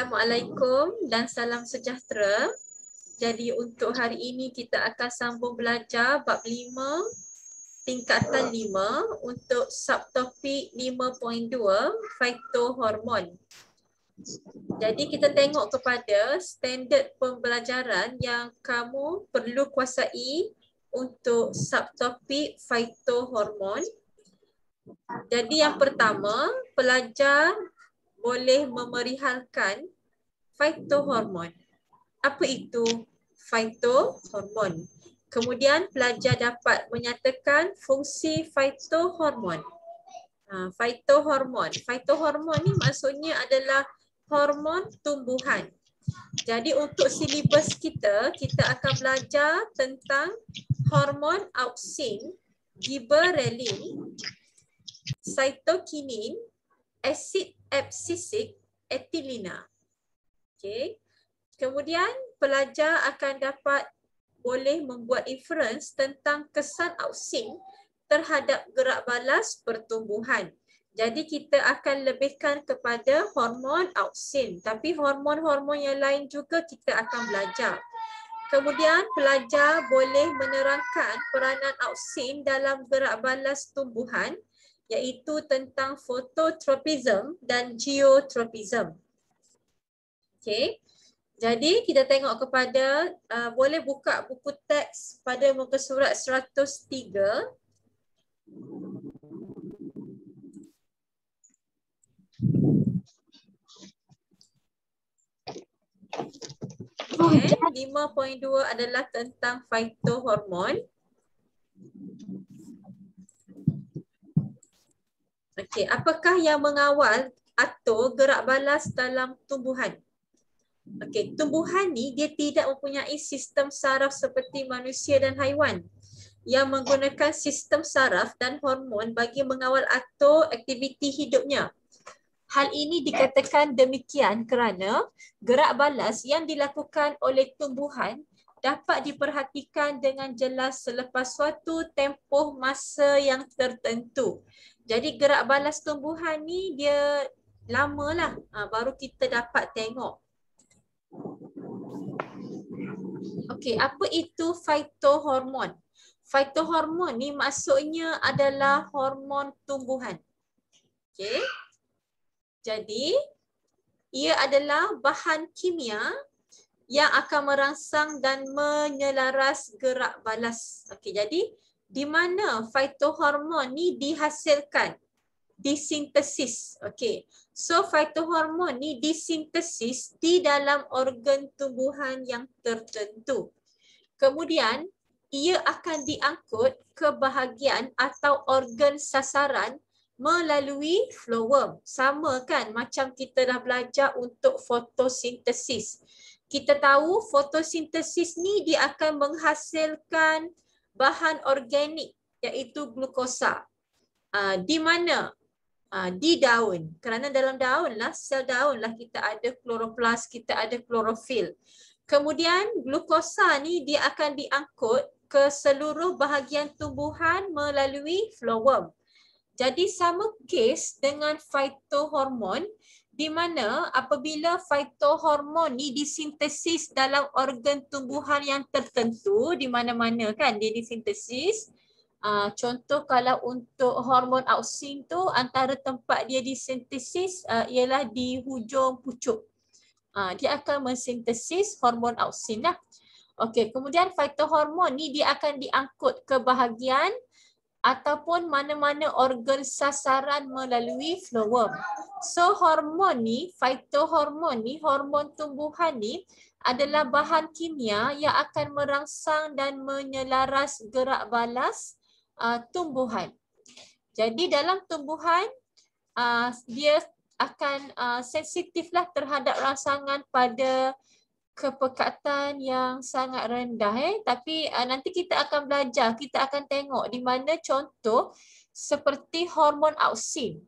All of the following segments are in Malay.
Assalamualaikum dan salam sejahtera. Jadi untuk hari ini kita akan sambung belajar bab 5 tingkatan 5 untuk subtopik 5.2 phytohormon. Jadi kita tengok kepada standard pembelajaran yang kamu perlu kuasai untuk subtopik phytohormon. Jadi yang pertama, pelajar boleh memerihalkan phytohormon. Apa itu phytohormon? Kemudian pelajar dapat menyatakan fungsi phytohormon. Phytohormon ni maksudnya adalah hormon tumbuhan. Jadi untuk silibus kita akan belajar tentang hormon auksin, gibberellin, cytokinin, asid absisik, etilina. Okey. Kemudian pelajar akan dapat boleh membuat inference tentang kesan auksin terhadap gerak balas pertumbuhan. Jadi kita akan lebihkan kepada hormon auksin, tapi hormon-hormon yang lain juga kita akan belajar. Kemudian pelajar boleh menerangkan peranan auksin dalam gerak balas tumbuhan, iaitu tentang fototropism dan geotropism. Okey. Jadi kita tengok kepada boleh buka buku teks pada muka surat 103. Okay. 5.2 adalah tentang phytohormon. Okey, apakah yang mengawal atau gerak balas dalam tumbuhan? Okey, tumbuhan ni dia tidak mempunyai sistem saraf seperti manusia dan haiwan yang menggunakan sistem saraf dan hormon bagi mengawal atau aktiviti hidupnya. Hal ini dikatakan demikian kerana gerak balas yang dilakukan oleh tumbuhan dapat diperhatikan dengan jelas selepas suatu tempoh masa yang tertentu. Jadi gerak balas tumbuhan ni dia lamalah baru kita dapat tengok. Okey, apa itu phytohormon? Phytohormon ni maksudnya adalah hormon tumbuhan. Okey. Jadi ia adalah bahan kimia yang akan merangsang dan menyelaras gerak balas. Okey, jadi di mana phytohormon ni dihasilkan? Disintesis. Okey. So phytohormon ni disintesis di dalam organ tumbuhan yang tertentu. Kemudian ia akan diangkut ke bahagian atau organ sasaran melalui phloem. Sama kan macam kita dah belajar untuk fotosintesis. Kita tahu fotosintesis ni dia akan menghasilkan bahan organik iaitu glukosa. Di mana? Di daun. Kerana dalam daun lah, sel daun lah kita ada kloroplas, kita ada klorofil. Kemudian glukosa ni dia akan diangkut ke seluruh bahagian tumbuhan melalui phloem. Jadi sama kes dengan phytohormon, di mana apabila phytohormon ni disintesis dalam organ tumbuhan yang tertentu, di mana-mana kan dia disintesis. Contoh kalau untuk hormon auksin tu antara tempat dia disintesis ialah di hujung pucuk. Dia akan mensintesis hormon auksin lah. Okey, kemudian phytohormon ni dia akan diangkut ke bahagian ataupun mana-mana organ sasaran melalui phloem. So hormon ni, phytohormon ni, hormon tumbuhan ni adalah bahan kimia yang akan merangsang dan menyelaras gerak balas tumbuhan. Jadi dalam tumbuhan dia akan sensitiflah terhadap rangsangan pada kepekatan yang sangat rendah. Tapi nanti kita akan belajar, kita akan tengok di mana contoh seperti hormon auksin.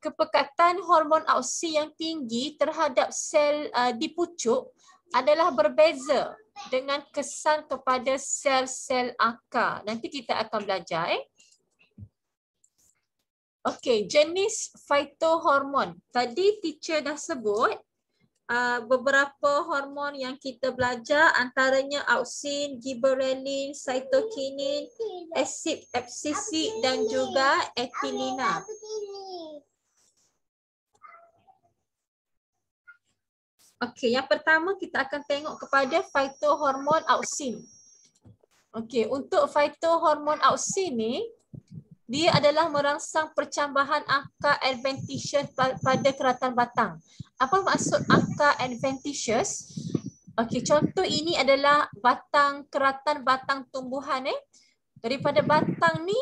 Kepekatan hormon auksin yang tinggi terhadap sel di pucuk adalah berbeza dengan kesan kepada sel-sel akar. Nanti kita akan belajar. Okey, jenis phytohormon. Tadi teacher dah sebut beberapa hormon yang kita belajar, antaranya auxin, gibberellin, cytokinin, asid absisik dan juga etilina. Okey, yang pertama kita akan tengok kepada phytohormon auxin. Okey, untuk phytohormon auxin ni, dia adalah merangsang percambahan akar adventitious pada keratan batang. Apa maksud akar adventitious? Okey, contoh ini adalah batang, keratan batang tumbuhan. Daripada batang ni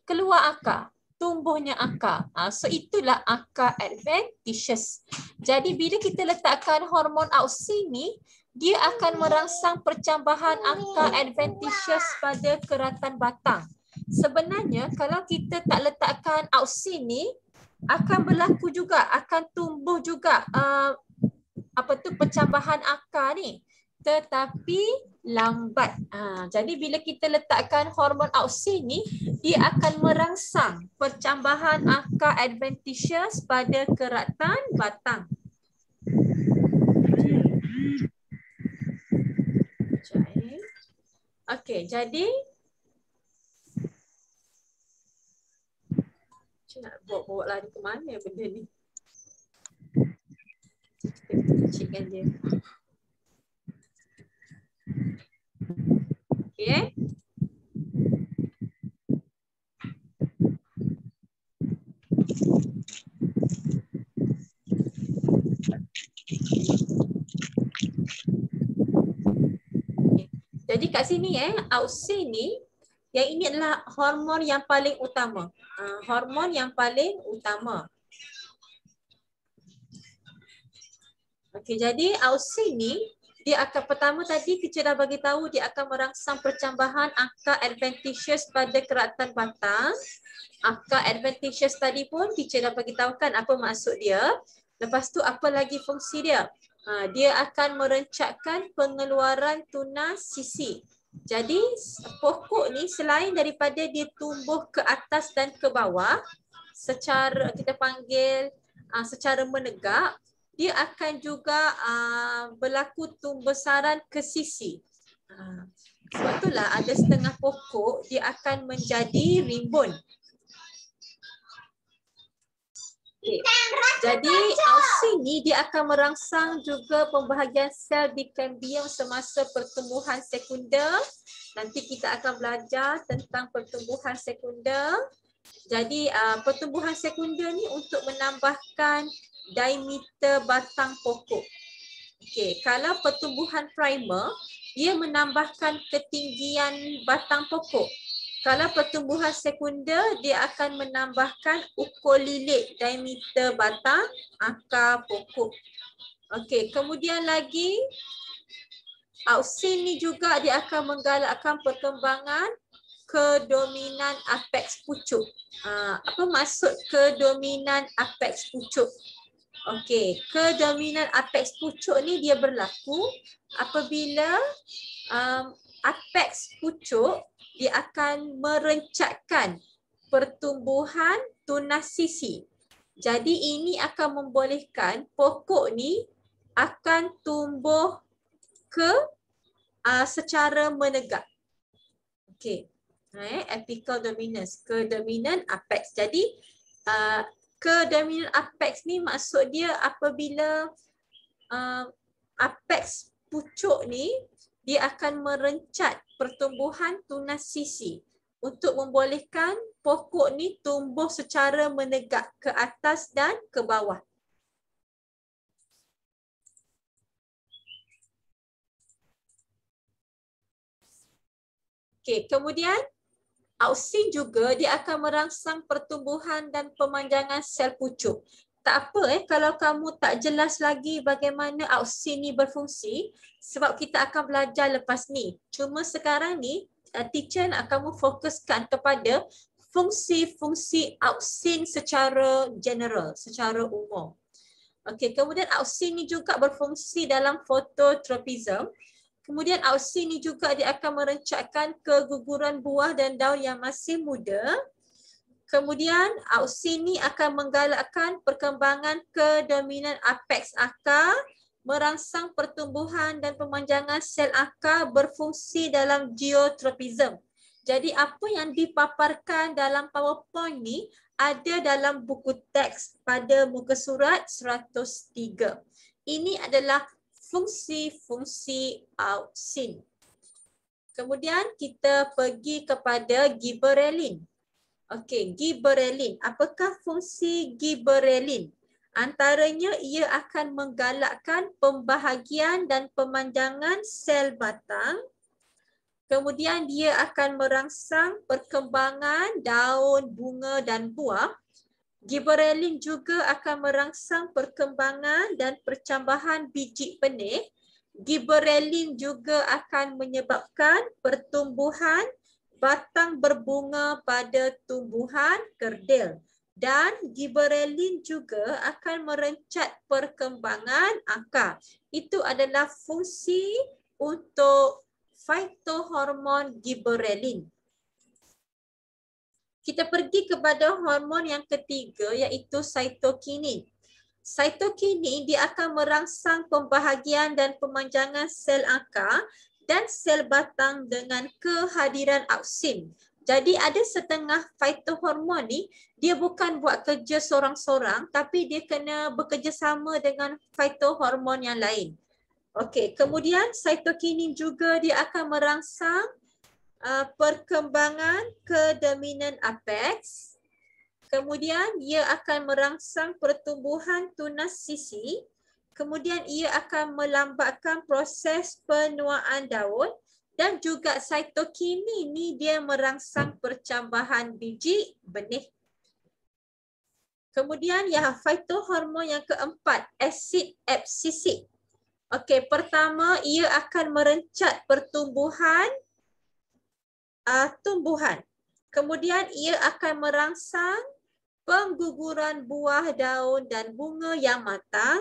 keluar akar, tumbuhnya akar. So itulah akar adventitious. Jadi bila kita letakkan hormon auxin ni, dia akan merangsang percambahan akar adventitious pada keratan batang. Sebenarnya kalau kita tak letakkan auxin ni, akan berlaku juga, akan tumbuh juga percambahan akar ni, tetapi lambat. Jadi bila kita letakkan hormon auxin ni, dia akan merangsang percambahan akar adventitious pada keratan batang. Okey, jadi nak bawa lari ke mana benda ni? Kita kecilkan dia. Okey. Jadi kat sini auxin ni, yang ini adalah hormon yang paling utama. Hormon yang paling utama. Okey, jadi auxin ni dia akan, pertama tadi kita dah bagi tahu dia akan merangsang percambahan akar adventitious pada keratan batang. Akar adventitious tadi pun teacher dah bagi tahu kan apa maksud dia. Lepas tu apa lagi fungsi dia? Dia akan merencatkan pengeluaran tunas sisi. Jadi pokok ni selain daripada dia tumbuh ke atas dan ke bawah secara kita panggil secara menegak, dia akan juga berlaku tumbesaran ke sisi. Sebab itulah ada setengah pokok dia akan menjadi rimbun. Okay. Jadi auxin ni dia akan merangsang juga pembahagian sel di kambium semasa pertumbuhan sekunder. Nanti kita akan belajar tentang pertumbuhan sekunder. Jadi pertumbuhan sekunder ni untuk menambahkan diameter batang pokok. Okey, kalau pertumbuhan primer dia menambahkan ketinggian batang pokok. Kalau pertumbuhan sekunder, dia akan menambahkan ukur lilit diameter batang akar pokok. Okey, kemudian lagi auxin ni juga dia akan menggalakkan perkembangan kedominan apex pucuk. Apa maksud kedominan apex pucuk? Okey, kedominan apex pucuk ni dia berlaku apabila apex pucuk dia akan merencatkan pertumbuhan tunas sisi. Jadi ini akan membolehkan pokok ni akan tumbuh ke secara menegak. Okey. Apical dominance, kedominan apex. Jadi kedominan apex ni maksud dia apabila apex pucuk ni dia akan merencat pertumbuhan tunas sisi untuk membolehkan pokok ni tumbuh secara menegak ke atas dan ke bawah. Okey, kemudian auxin juga dia akan merangsang pertumbuhan dan pemanjangan sel pucuk. Tak apa kalau kamu tak jelas lagi bagaimana auxin ni berfungsi, sebab kita akan belajar lepas ni. Cuma sekarang ni teacher nak kamu fokuskan kepada fungsi-fungsi auxin secara general, secara umum. Okey, kemudian auxin ni juga berfungsi dalam fototropism. Kemudian auxin ni juga dia akan merencatkan keguguran buah dan daun yang masih muda. Kemudian auxin ni akan menggalakkan perkembangan kedominan apex akar merangsang pertumbuhan dan pemanjangan sel akar berfungsi dalam geotropism. Jadi apa yang dipaparkan dalam PowerPoint ni ada dalam buku teks pada muka surat 103. Ini adalah fungsi-fungsi auxin. Kemudian kita pergi kepada gibberellin. Okey, gibberellin. Apakah fungsi gibberellin? Antaranya ia akan menggalakkan pembahagian dan pemanjangan sel batang. Kemudian dia akan merangsang perkembangan daun, bunga dan buah. Gibberellin juga akan merangsang perkembangan dan percambahan biji benih. Gibberellin juga akan menyebabkan pertumbuhan batang berbunga pada tumbuhan kerdil. Dan gibberellin juga akan merencat perkembangan akar. Itu adalah fungsi untuk phytohormon gibberellin. Kita pergi kepada hormon yang ketiga iaitu cytokinin. Cytokinin dia akan merangsang pembahagian dan pemanjangan sel akar dan sel batang dengan kehadiran auksin. Jadi ada setengah phytohormon ni dia bukan buat kerja sorang-sorang tapi dia kena bekerjasama dengan phytohormon yang lain. Okey, kemudian cytokinin juga dia akan merangsang perkembangan kedominan apex. Kemudian ia akan merangsang pertumbuhan tunas sisi. Kemudian ia akan melambatkan proses penuaan daun. Dan juga cytokinin ni dia merangsang percambahan biji benih. Kemudian yang phytohormon yang keempat, asid absisik. Okey, pertama ia akan merencat pertumbuhan tumbuhan. Kemudian ia akan merangsang pengguguran buah, daun dan bunga yang matang.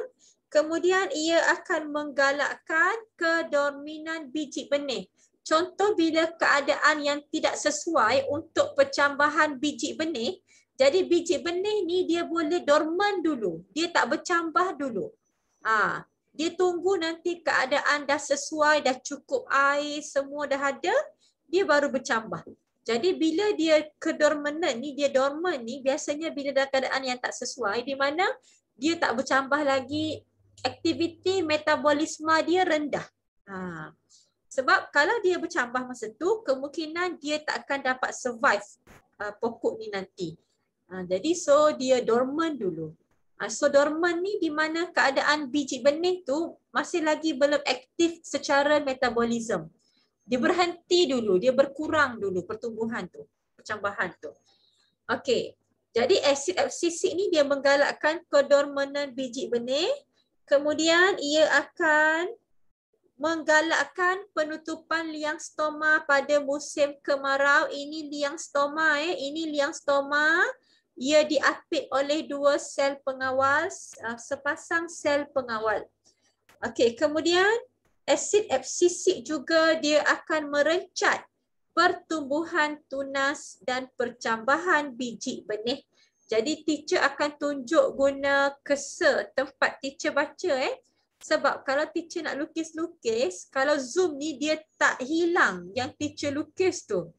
Kemudian ia akan menggalakkan kedominan biji benih. Contoh bila keadaan yang tidak sesuai untuk percambahan biji benih, jadi biji benih ni dia boleh dorman dulu. Dia tak bercambah dulu. Dia tunggu nanti keadaan dah sesuai, dah cukup air, semua dah ada, dia baru bercambah. Jadi bila dia kedormanan ni, dia dorman ni biasanya bila dalam keadaan yang tak sesuai di mana dia tak bercambah lagi, aktiviti metabolisme dia rendah. Sebab kalau dia bercambah masa tu, kemungkinan dia tak akan dapat survive pokok ni nanti. Jadi so dia dorman dulu. So dorman ni di mana keadaan biji benih tu masih lagi belum aktif secara metabolism. Dia berhenti dulu, dia berkurang dulu pertumbuhan tu, percambahan tu. Okey. Jadi asid absisik ni dia menggalakkan kedormanan biji benih. Kemudian ia akan menggalakkan penutupan liang stoma pada musim kemarau. Ini liang stoma ini liang stoma. Ia diapit oleh dua sel pengawal, sepasang sel pengawal. Okey, kemudian asid absisik juga dia akan merencat pertumbuhan tunas dan percambahan biji benih. Jadi teacher akan tunjuk guna cursor tempat teacher baca Sebab kalau teacher nak lukis-lukis, kalau zoom ni dia tak hilang yang teacher lukis tu.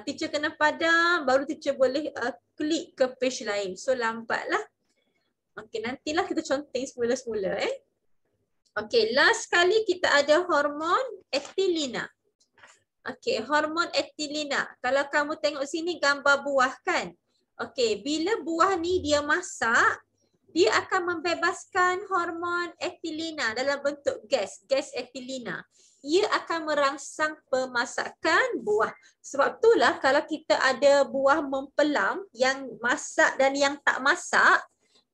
Teacher kena padam, baru teacher boleh klik ke page lain. So lambatlah. Okey, nantilah kita conteng semula-semula Okey, last kali kita ada hormon etilina. Okey, hormon etilina. Kalau kamu tengok sini gambar buah kan? Okey, bila buah ni dia masak, dia akan membebaskan hormon etilina dalam bentuk gas etilina. Ia akan merangsang pemasakan buah. Sebab itulah kalau kita ada buah mempelam yang masak dan yang tak masak,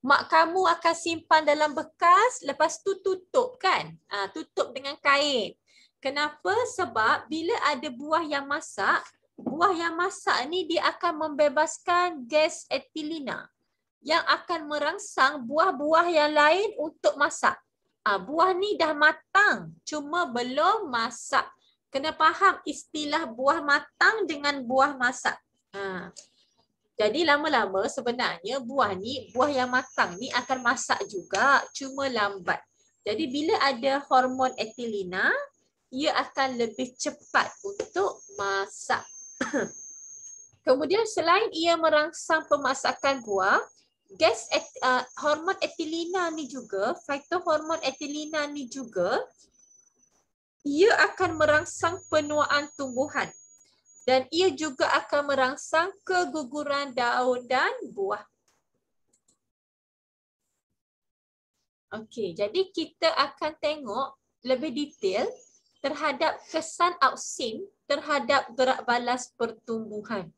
mak kamu akan simpan dalam bekas, lepas tu tutup kan? Tutup dengan kain. Kenapa? Sebab bila ada buah yang masak ni dia akan membebaskan gas etilina yang akan merangsang buah-buah yang lain untuk masak. Buah ni dah matang, cuma belum masak. Kena faham istilah buah matang dengan buah masak. Jadi lama-lama sebenarnya buah yang matang ni akan masak juga, cuma lambat. Jadi bila ada hormon etilina, ia akan lebih cepat untuk masak. Kemudian selain ia merangsang pemasakan buah, hormon etilina ni juga, phytohormon etilina ni juga, ia akan merangsang penuaan tumbuhan. Dan ia juga akan merangsang keguguran daun dan buah. Okey, jadi kita akan tengok lebih detail terhadap kesan auksin terhadap gerak balas pertumbuhan.